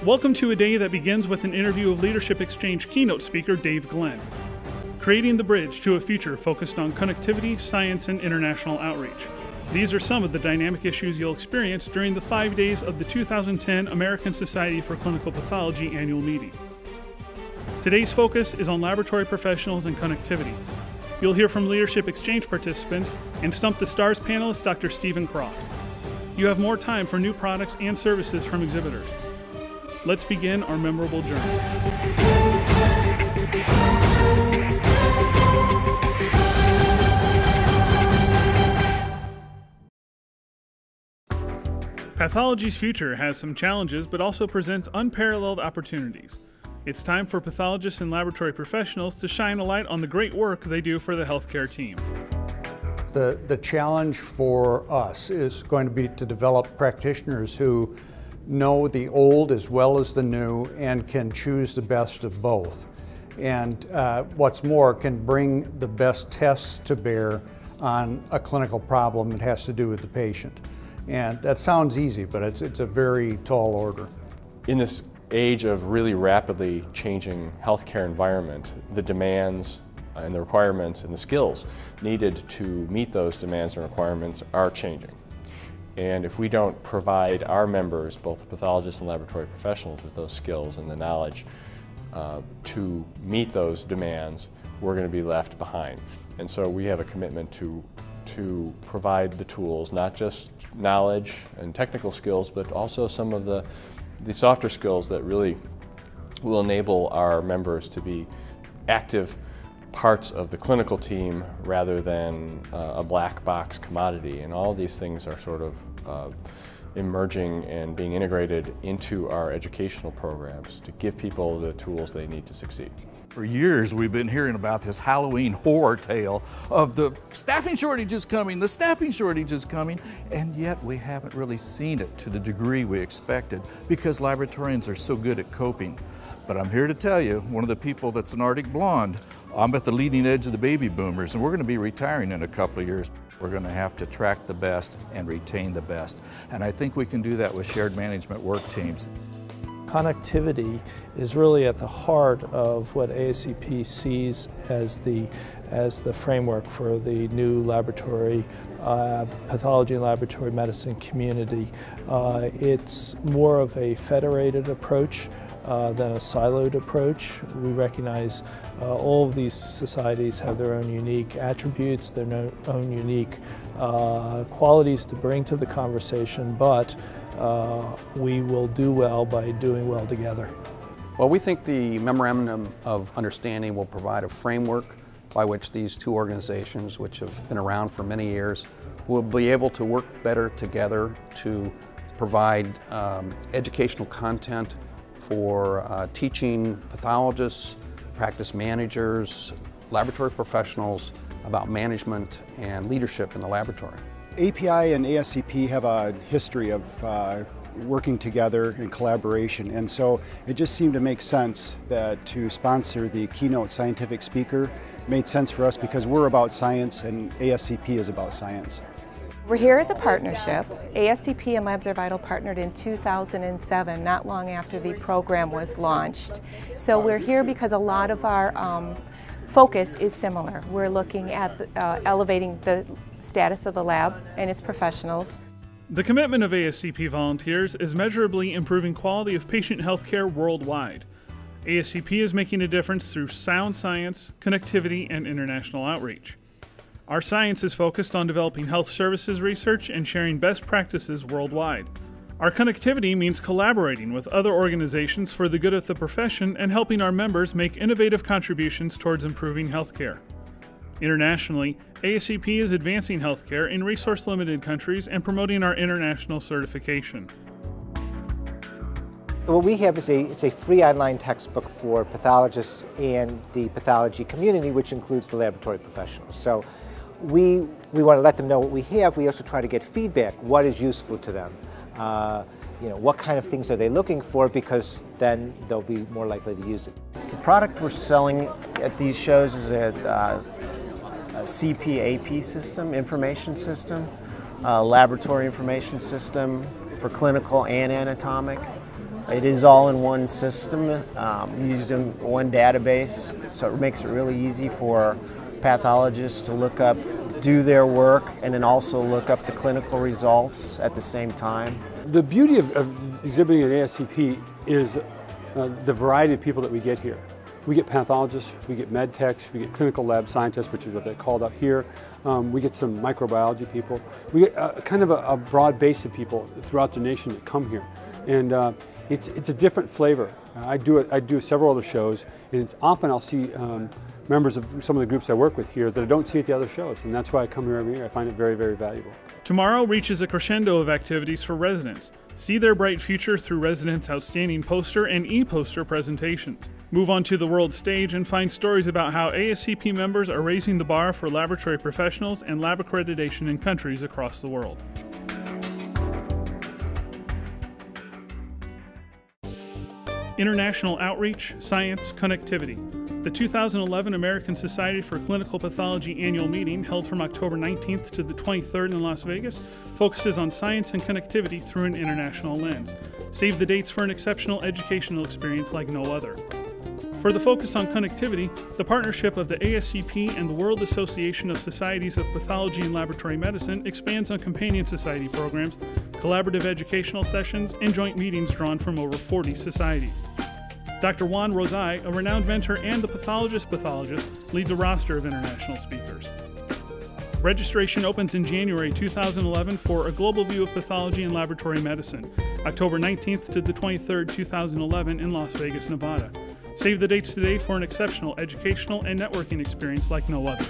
Welcome to a day that begins with an interview of Leadership Exchange keynote speaker Dave Glenn. Creating the bridge to a future focused on connectivity, science, and international outreach. These are some of the dynamic issues you'll experience during the 5 days of the 2010 American Society for Clinical Pathology annual meeting. Today's focus is on laboratory professionals and connectivity. You'll hear from Leadership Exchange participants and Stump the Stars panelist Dr. Stephen Croft. You have more time for new products and services from exhibitors. Let's begin our memorable journey. Pathology's future has some challenges, but also presents unparalleled opportunities. It's time for pathologists and laboratory professionals to shine a light on the great work they do for the healthcare team. The challenge for us is going to be to develop practitioners who know the old as well as the new and can choose the best of both. And what's more, can bring the best tests to bear on a clinical problem that has to do with the patient. And that sounds easy, but it's a very tall order. In this age of really rapidly changing healthcare environment, the demands and the requirements and the skills needed to meet those demands and requirements are changing. And if we don't provide our members, both pathologists and laboratory professionals, with those skills and the knowledge to meet those demands, we're going to be left behind. And so we have a commitment to provide the tools, not just knowledge and technical skills, but also some of the softer skills that really will enable our members to be active parts of the clinical team rather than a black box commodity. And all of these things are sort of emerging and being integrated into our educational programs to give people the tools they need to succeed. For years we've been hearing about this Halloween horror tale of the staffing shortage is coming, the staffing shortage is coming, and yet we haven't really seen it to the degree we expected because laboratorians are so good at coping. But I'm here to tell you, one of the people that's an Arctic blonde, I'm at the leading edge of the baby boomers, and we're going to be retiring in a couple of years. We're going to have to attract the best and retain the best. And I think we can do that with shared management work teams. Connectivity is really at the heart of what ASCP sees as the framework for the new laboratory pathology and laboratory medicine community. It's more of a federated approach than a siloed approach. We recognize all of these societies have their own unique attributes, their own unique qualities to bring to the conversation, but we will do well by doing well together. Well, we think the Memorandum of Understanding will provide a framework by which these two organizations, which have been around for many years, will be able to work better together to provide educational content for teaching pathologists, practice managers, laboratory professionals about management and leadership in the laboratory. API and ASCP have a history of working together in collaboration, and so it just seemed to make sense that to sponsor the keynote scientific speaker made sense for us because we're about science and ASCP is about science. We're here as a partnership. ASCP and Labs Are Vital partnered in 2007, not long after the program was launched. So we're here because a lot of our focus is similar. We're looking at elevating the status of the lab and its professionals. The commitment of ASCP volunteers is measurably improving quality of patient healthcare worldwide. ASCP is making a difference through sound science, connectivity, and international outreach. Our science is focused on developing health services research and sharing best practices worldwide. Our connectivity means collaborating with other organizations for the good of the profession and helping our members make innovative contributions towards improving healthcare. Internationally, ASCP is advancing healthcare in resource-limited countries and promoting our international certification. What we have is it's a free online textbook for pathologists and the pathology community, which includes the laboratory professionals. So we want to let them know what we have. We also try to get feedback, what is useful to them. What kind of things are they looking for, because then they'll be more likely to use it. The product we're selling at these shows is a CPAP system, information system, laboratory information system for clinical and anatomic. It is all in one system, using one database, so it makes it really easy for pathologists to look up, do their work, and then also look up the clinical results at the same time. The beauty of exhibiting at ASCP is the variety of people that we get here. We get pathologists, we get med techs, we get clinical lab scientists, which is what they're called out here. We get some microbiology people. We get kind of a broad base of people throughout the nation that come here. And it's a different flavor. I do several other shows, and often I'll see members of some of the groups I work with here that I don't see at the other shows, and that's why I come here every year. I find it very, very valuable. Tomorrow reaches a crescendo of activities for residents. See their bright future through residents' outstanding poster and e-poster presentations. Move on to the world stage and find stories about how ASCP members are raising the bar for laboratory professionals and lab accreditation in countries across the world. International outreach, science, connectivity. The 2011 American Society for Clinical Pathology annual meeting, held from October 19th to the 23rd in Las Vegas, focuses on science and connectivity through an international lens. Save the dates for an exceptional educational experience like no other. For the focus on connectivity, the partnership of the ASCP and the World Association of Societies of Pathology and Laboratory Medicine expands on companion society programs, collaborative educational sessions, and joint meetings drawn from over 40 societies. Dr. Juan Rosai, a renowned mentor and the pathologist, leads a roster of international speakers. Registration opens in January 2011 for a global view of pathology and laboratory medicine, October 19th to the 23rd, 2011 in Las Vegas, Nevada. Save the dates today for an exceptional educational and networking experience like no other.